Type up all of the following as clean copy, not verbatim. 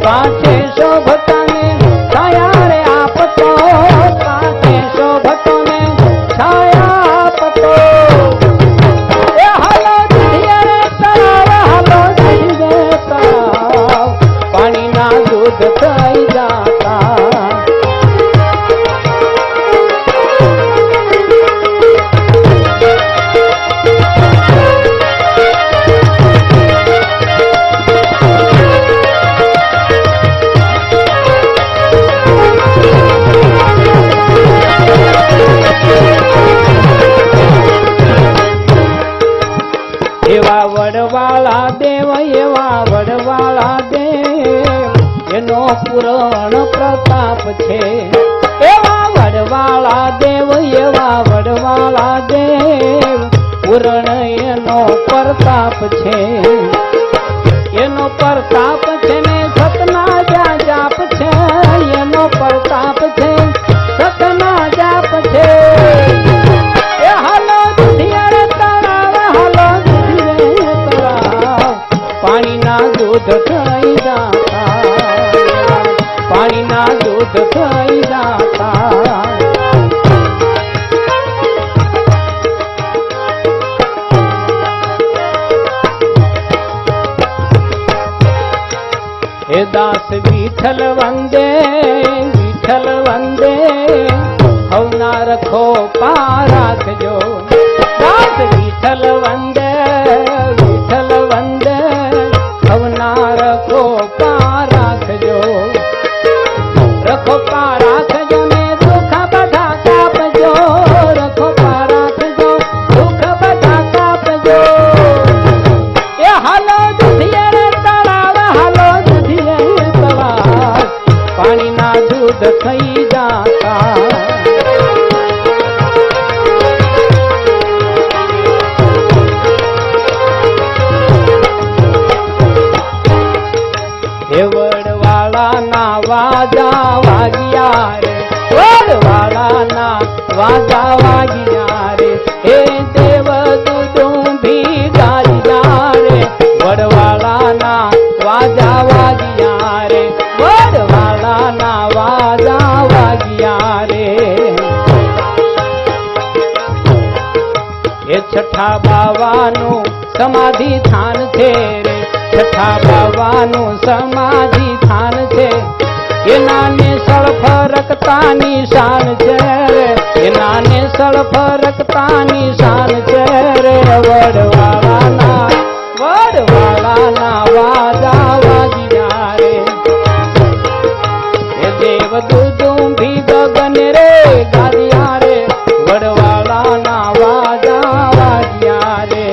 કાંઠે શોભતાને છાયા રે આપતો, કાંઠે શોભતોને છાયા આપતો. એ હાલો દુધિયા રે તળાવ, હાલો દુધિયા તળાવ, પાણીના દૂધ થઈ જાતા. એવા વડવાળા દેવ, એવા વડવાળા દેવ, એનો પૂરણ પ્રતાપ છે. એવા વડવાળા દેવ, એવા વડવાળા દેવ, પૂરણ એનો પ્રતાપ છે. એનો પ્રતાપ છે ને સતના જાપ છે, એનો પ્રતાપ છે સતના જાપ છે. એ હાલો દુધિયા રે તળાવ, હાલો પાણીના દૂધ થઈ જાતા, પાણીના દૂધ થઈ જાતા. હે દાસ વિઠ્ઠલ વંદે, વિઠ્ઠલ વંદે, હવના રખો પા રાખજો. દાસ વિઠ્ઠલ વંદે, વિઠ્ઠલ વંદે, હવના રખો પા રાખજો. રખો પા રાખજો ને દુઃખ બધા કાપજો, રખો પા રાખજો દુઃખ બધા કાપજો. એ હાલો દુધિયા રે તળાવ, હાલો દુધિયા રે તળાવ, પાણીના દૂધ થઈ જાતા. હે વડવાળાના વાજા વાગ્યા રે, વડવાળાના વાજા વાગ્યા રે, હે દેવ દુદુંભી ગાજ્યા રે, વડવાળાના વાજા વાગ્યા રે, વડવાળાના વાજા વાગ્યા રે. એ છઠ્ઠા બાવાનું સમાધિ થાન છે રે, છઠ્ઠા બાવાનું સમાધિ થાન છે. એના ને સળફરકતાની શાન છે રે, એના ને સળફરકતાની શાન છે રે. વડવાળાના, વડવાળાના વાજા વાગ્યા રે, એ દેવ દુદુંભી ગગન રે ગાજ્યા રે, વડવાળાના વાજા વાગ્યા રે.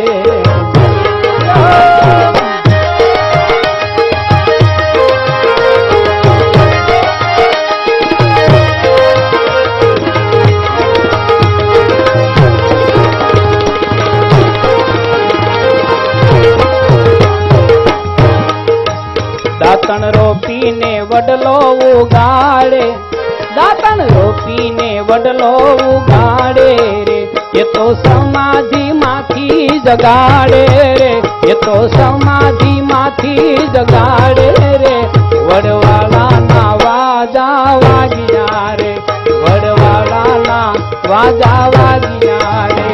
દાંતણ રોપીને વડલો ઉગાડે, દાંતણ રોપીને વડલો ઉગાડે રે, એ તો સમાધિમાંથી જગાડે રે, એ તો સમાધિમાંથી જગાડે રે. વડવાળાના વાજા વાગ્યા રે, વડવાળાના વાજા વાગ્યા રે.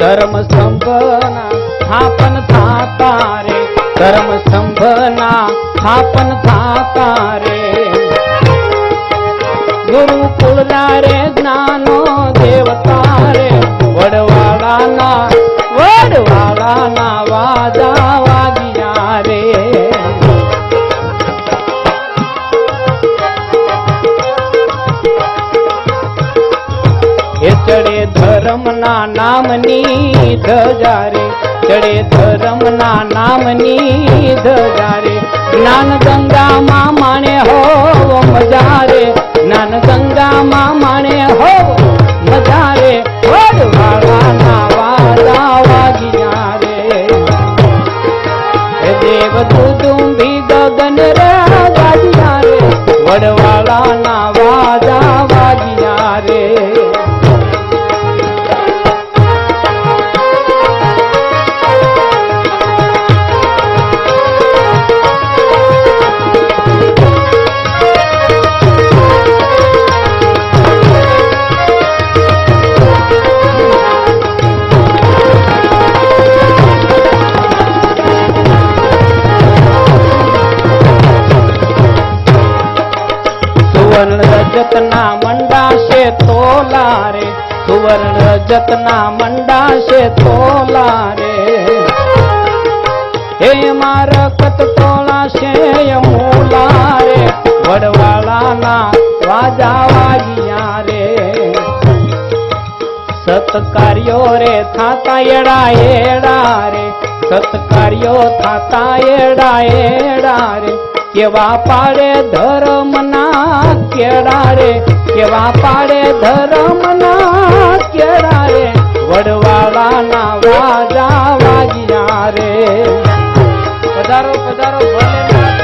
ધર્મ સ્તંભના સ્થાપન થાતા રે, ધર્મ સ્તંભના સ્થાપન થાતા રે. ગુરુકુળના રે જ્ઞાનો દેવતા રે, વડવાળાના, વડવાળાના વાજા વાગ્યા રે. ધર્મના નામની ધજા રે, ચડે ધર્મના નામની ધજા રે. જ્ઞાન ગંગામાં માણે હો મજા રે, જ્ઞાન ગંગામાં માણે હો મજા રે. વડવાળાના વાદા વાગ્યા રે, દેવ દુદુંબી ગગન રે ગાજ્યા રે, વડવાળાના વાદા વાગ્યા રે. સુવર્ણ રજતના મંડાશે તોલા રે, સુવર્ણ રજતના મંડાશે તોલા રે. હે મારા કત તોલાશે મૂલા રે, વડવાળાના વાજા વાગ્યા રે. સત્કાર્યો રે થાતા એડા એડા રે, સત્કાર્યો થાતા એડા એડા રે. કેવા પાડે ધર્મના કેડા રે, કેવા પાડે ધર્મના કેડા રે, વડવાળાના વાજા વાગ્યા રે. પધારો પધારો ભોલેનાથ.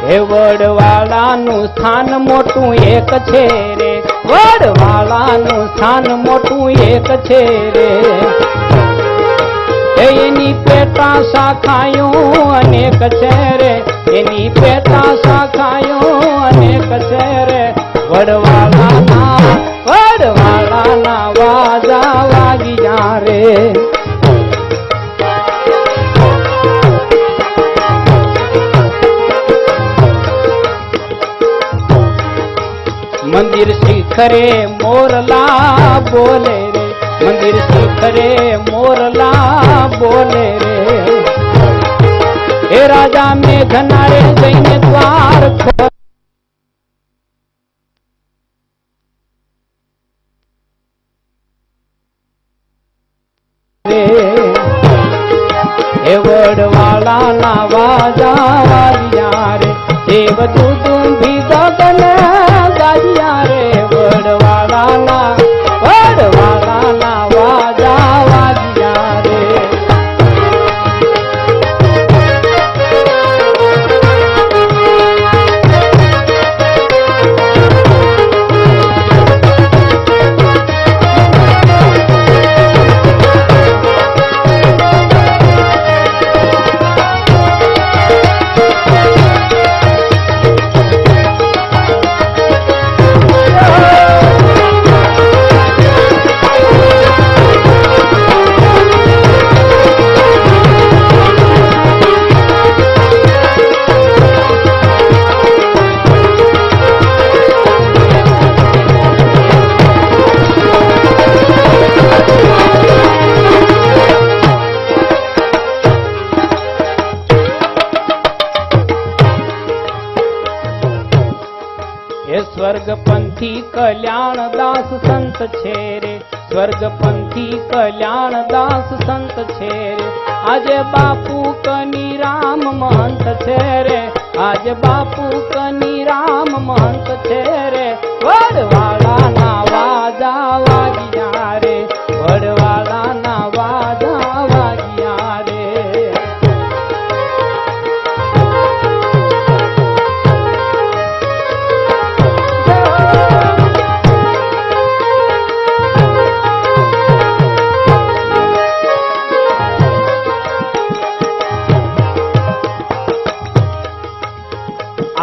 હે વડવાળાનું સ્થાન મોટું એક છે રે, વડવાળાનું સ્થાન મોટું એક છે રે. એની પેટા શાખાયું અનેક છે રે, એની પેટા શાખાયું અનેક છે રે. વડવાળાના વાજા વાગ્યા રે. મંદિર શિખરે મોરલા બોલે રે, મંદિર શિખરે મોરલા બોલે રે. હે રાજા મેઘના રે જઈને દ્વાર ખોલે, હે વડવાળાના વાજા વાગ્યા રે. દેવ દુદુંબી ગગન ગાજ્યા રે, વડવાળાના વાજા વાગ્યા રે. સ્વર્ગપંથી કલ્યાણ દાસ સંત છે રે, સ્વર્ગપંથી કલ્યાણ દાસ સંત છે રે. આજે બાપુ કની રામ મહંત છે રે, આજે બાપુ કની રામ મહંત છે રે. વડવાળાના વાજા વાગ્યા રે, વડવાળાના વાજા વાગ્યા રે.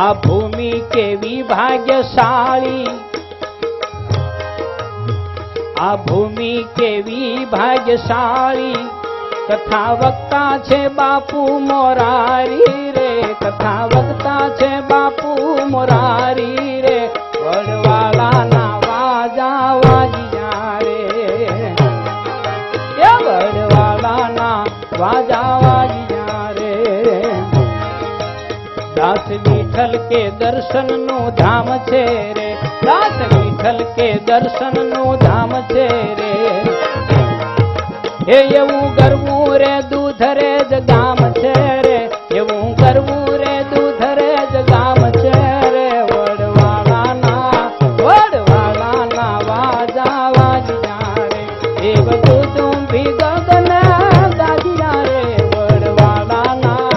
આ ભૂમિ કેવી ભાગ્યશાળી, આ ભૂમિ કેવી ભાગ્યશાળી, કથા વક્તા છે બાપુ મોરારી રે, કથા વક્તા છે બાપુ મોરારી રે, વડવાળાના વાજા વાજ્યા રે, એ વડવાળાના વાજા વાજ્યા રે. દાસ વિઠ્ઠલ કે દર્શન નું ધામ છે રે, દાસ વિઠ્ઠલ કે દર્શન નું ધામ છે રે. હે એવું ગરવું રે દૂધ રે જ ગામ છે રે, એવું ગરવું રે દૂધ રે જ ગામ છે રે, વડવાળાના વાજા વાજ્યા રે, એવ દૂધ ભી ગગન ગાજ્યા રે, વડવાળાના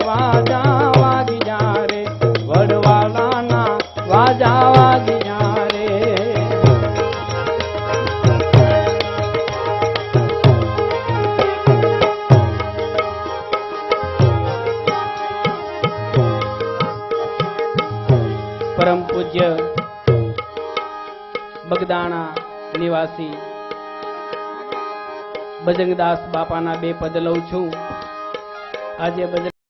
વાજા વાજ્યા રે, વડવાળાના વાજા વાજ્યા રે. પરમ પૂજ્ય બગદાણા નિવાસી બજરંગદાસ બાપાના બે પદ લઉં છું. આજે